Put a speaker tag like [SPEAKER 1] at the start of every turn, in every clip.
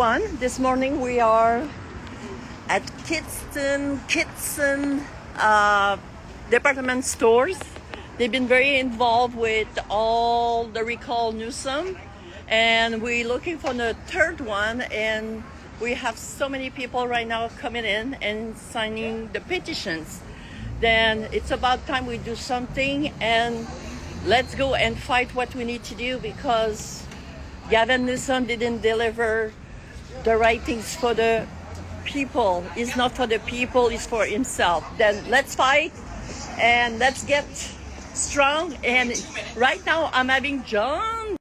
[SPEAKER 1] everyone. This morning we are at Kitson department stores. They've been very involved with all the recall Newsom, and we're looking for the third one, and we have so many people right now coming in and signing the petitions. Then it's about time we do something, and let's go and fight what we need to do, because Gavin Newsom didn't deliver the right things for the people. It's not for the people, it's for himself. Then let's fight and let's get strong. And right now I'm having John.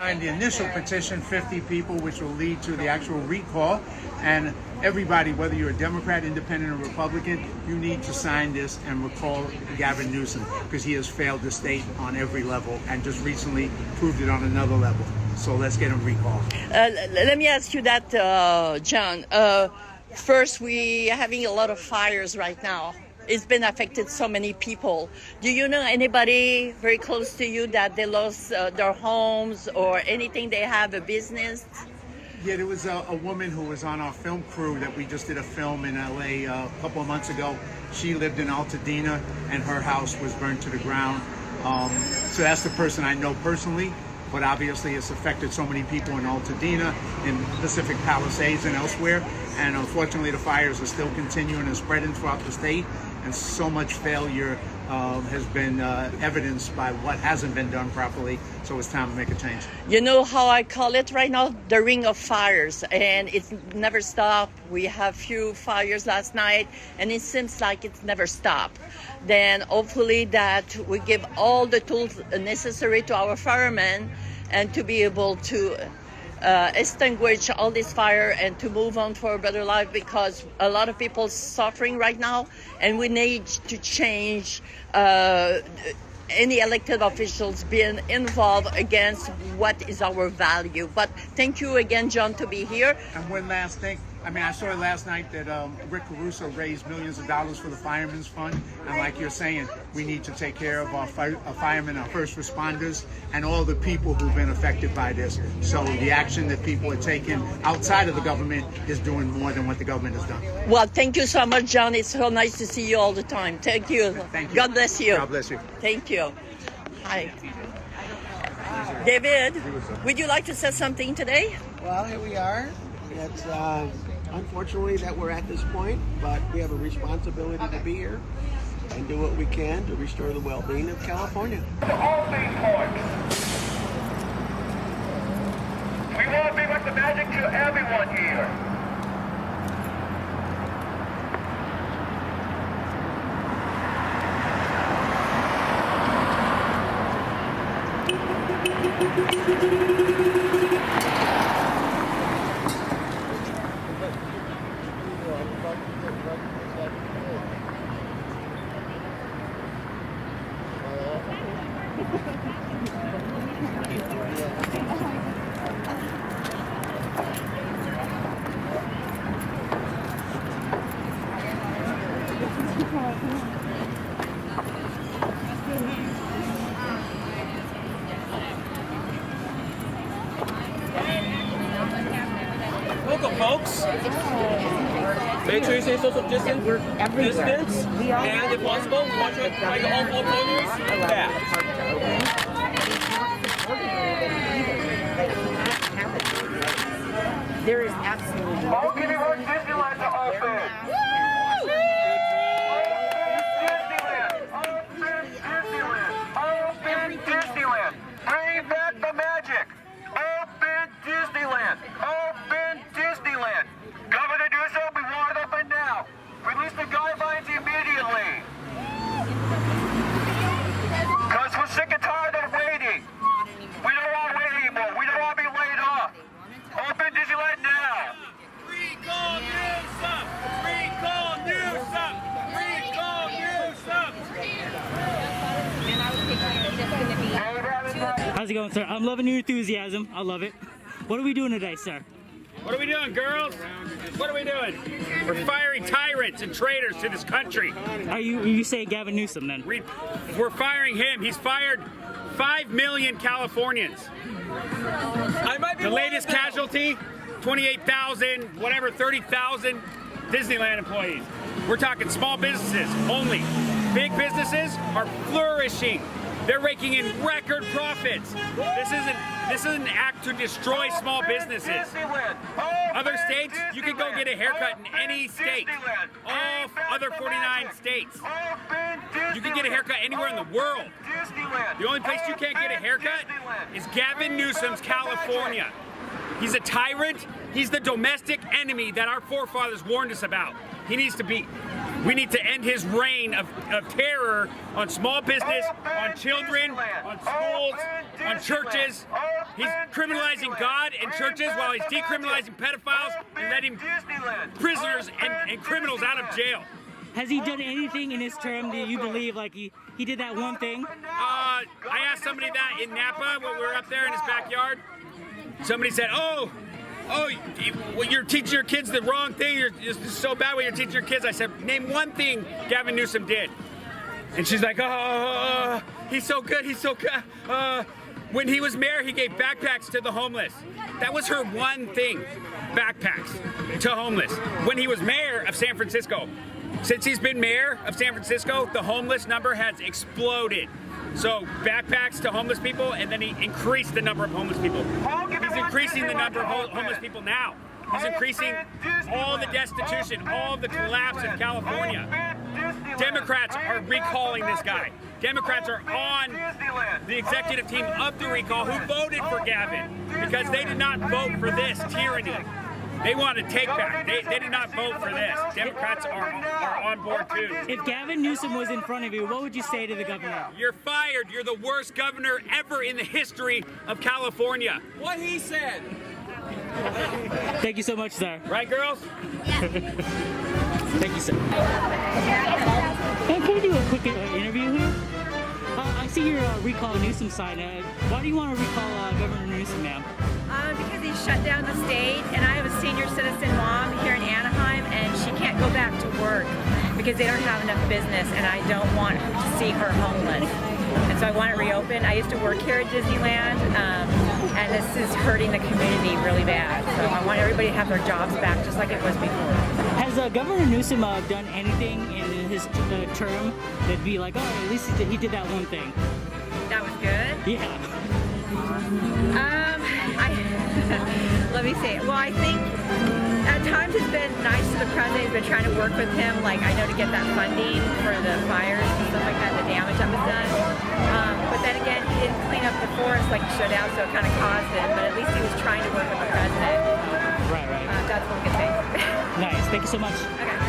[SPEAKER 2] Signed the initial petition, 50 people, which will lead to the actual recall. And everybody, whether you're a Democrat, Independent, or Republican, you need to sign this and recall Gavin Newsom, because he has failed the state on every level and just recently proved it on another level. So let's get him recalled.
[SPEAKER 1] Let me ask you that, John. First, we are having a lot of fires right now. It's been affected so many people. Do you know anybody very close to you that they lost their homes or anything? They have a business?
[SPEAKER 2] Yeah, there was a woman who was on our film crew that we just did a film in LA a couple of months ago. She lived in Altadena and her house was burned to the ground. So that's the person I know personally, but obviously it's affected so many people in Altadena, in Pacific Palisades and elsewhere. And unfortunately the fires are still continuing and spreading throughout the state. And so much failure has been evidenced by what hasn't been done properly. So it's time to make a change.
[SPEAKER 1] You know how I call it right now? The ring of fires. And it's never stopped. We have few fires last night, and it seems like it's never stopped. Then hopefully that we give all the tools necessary to our firemen and to be able to extinguish all this fire and to move on for a better life, because a lot of people suffering right now, and we need to change any elected officials being involved against what is our value. But thank you again, John, to be here.
[SPEAKER 2] And one last thing. I mean, I saw last night that Rick Caruso raised millions of dollars for the Firemen's Fund. And like you're saying, we need to take care of our firemen, our first responders, and all the people who've been affected by this. So the action that people are taking outside of the government is doing more than what the government has done.
[SPEAKER 1] Well, thank you so much, John. It's so nice to see you all the time. Thank you.
[SPEAKER 2] Thank you.
[SPEAKER 1] God bless you.
[SPEAKER 2] God bless you.
[SPEAKER 1] Thank you. Hi. David, would you like to say something today?
[SPEAKER 3] Well, here we are. It's unfortunately that we're at this point, but we have a responsibility to be here and do what we can to restore the well-being of California.
[SPEAKER 4] All these points. We want to be like the magic to everyone here.
[SPEAKER 5] Welcome, folks. Make sure you stay social distance, and if possible, watch out by the all corners and back.
[SPEAKER 6] There is absolutely
[SPEAKER 4] All Kindergarten Disneyland to open. Open Disneyland. Bring back the magic. Open Disneyland. Open Disneyland. Governor Newsom, we want it open now. Release the guidelines immediately. Because we're sick and tired of waiting. We don't want to wait anymore. We don't want to be laid off. Open Disneyland now.
[SPEAKER 5] Recall Newsom! Recall Newsom! Recall Newsom!
[SPEAKER 7] How's it going, sir? I'm loving your enthusiasm. I love it. What are we doing today, sir?
[SPEAKER 5] What are we doing, girls? What are we doing? We're firing tyrants and traitors to this country.
[SPEAKER 7] Are you say Gavin Newsom then?
[SPEAKER 5] We're firing him. He's fired
[SPEAKER 6] 5 million Californians.
[SPEAKER 5] I might be
[SPEAKER 6] The
[SPEAKER 5] wrong
[SPEAKER 6] latest
[SPEAKER 5] now.
[SPEAKER 6] casualty, 28,000, whatever, 30,000 Disneyland employees. We're talking small businesses only. Big businesses are flourishing. They're raking in record profits. This isn't an act to destroy small businesses.
[SPEAKER 4] Disneyland.
[SPEAKER 6] Other states, you can go get a haircut in any state. All other 49 states. You can get a haircut anywhere in the world.
[SPEAKER 4] Disneyland.
[SPEAKER 6] The only place you can't get a haircut is Gavin Newsom's California. He's a tyrant. He's the domestic enemy that our forefathers warned us about. He needs to be. We need to end his reign of terror on small business, on children, on schools, on churches. He's criminalizing God and churches while he's decriminalizing pedophiles and letting prisoners and criminals out of jail.
[SPEAKER 7] Has he done anything in his term that you believe like he did that one thing?
[SPEAKER 6] I asked somebody that in Napa when we were up there in his backyard. Somebody said, oh, you're teaching your kids the wrong thing. It's so bad what you're teaching your kids. I said, name one thing Gavin Newsom did. And she's like, he's so good, he's so good. When he was mayor, he gave backpacks to the homeless. That was her one thing, backpacks to homeless. When he was mayor of San Francisco. Since he's been mayor of San Francisco, the homeless number has exploded. So backpacks to homeless people, and then he increased the number of homeless people. He's increasing the number of homeless people now. He's increasing all the destitution, all the collapse in California. Democrats are recalling this guy. Democrats are on the executive team of the recall who voted for Gavin because they did not vote for this tyranny. They want to take back. They did not vote for this. Democrats are on board too.
[SPEAKER 7] If Gavin Newsom was in front of you, what would you say to the governor?
[SPEAKER 6] You're fired. You're the worst governor ever in the history of California.
[SPEAKER 5] What he said.
[SPEAKER 7] Thank you so much, sir.
[SPEAKER 6] Right, girls?
[SPEAKER 7] Thank you, sir. Can we do a quick interview here? I see your recall Newsom sign. Why do you want to recall Governor Newsom, ma'am?
[SPEAKER 8] Because he shut down the state, and I have a senior citizen mom here in Anaheim, and she can't go back to work because they don't have enough business, and I don't want to see her homeless. And so I want it reopened. I used to work here at Disneyland, and this is hurting the community really bad. So I want everybody to have their jobs back just like it was before.
[SPEAKER 7] Has Governor Newsom done anything in his term that'd be like, oh, at least he did that one thing?
[SPEAKER 8] That was good?
[SPEAKER 7] Yeah.
[SPEAKER 8] Let me see. Well, I think at times it's been nice to the president. He's been trying to work with him, like I know, to get that funding for the fires and stuff like that, the damage that was done. But then again, he didn't clean up the forest like he should have, so it kind of caused it. But at least he was trying to work with the president.
[SPEAKER 7] Right.
[SPEAKER 8] That's one good thing.
[SPEAKER 7] Nice. Thank you so much.
[SPEAKER 8] Okay.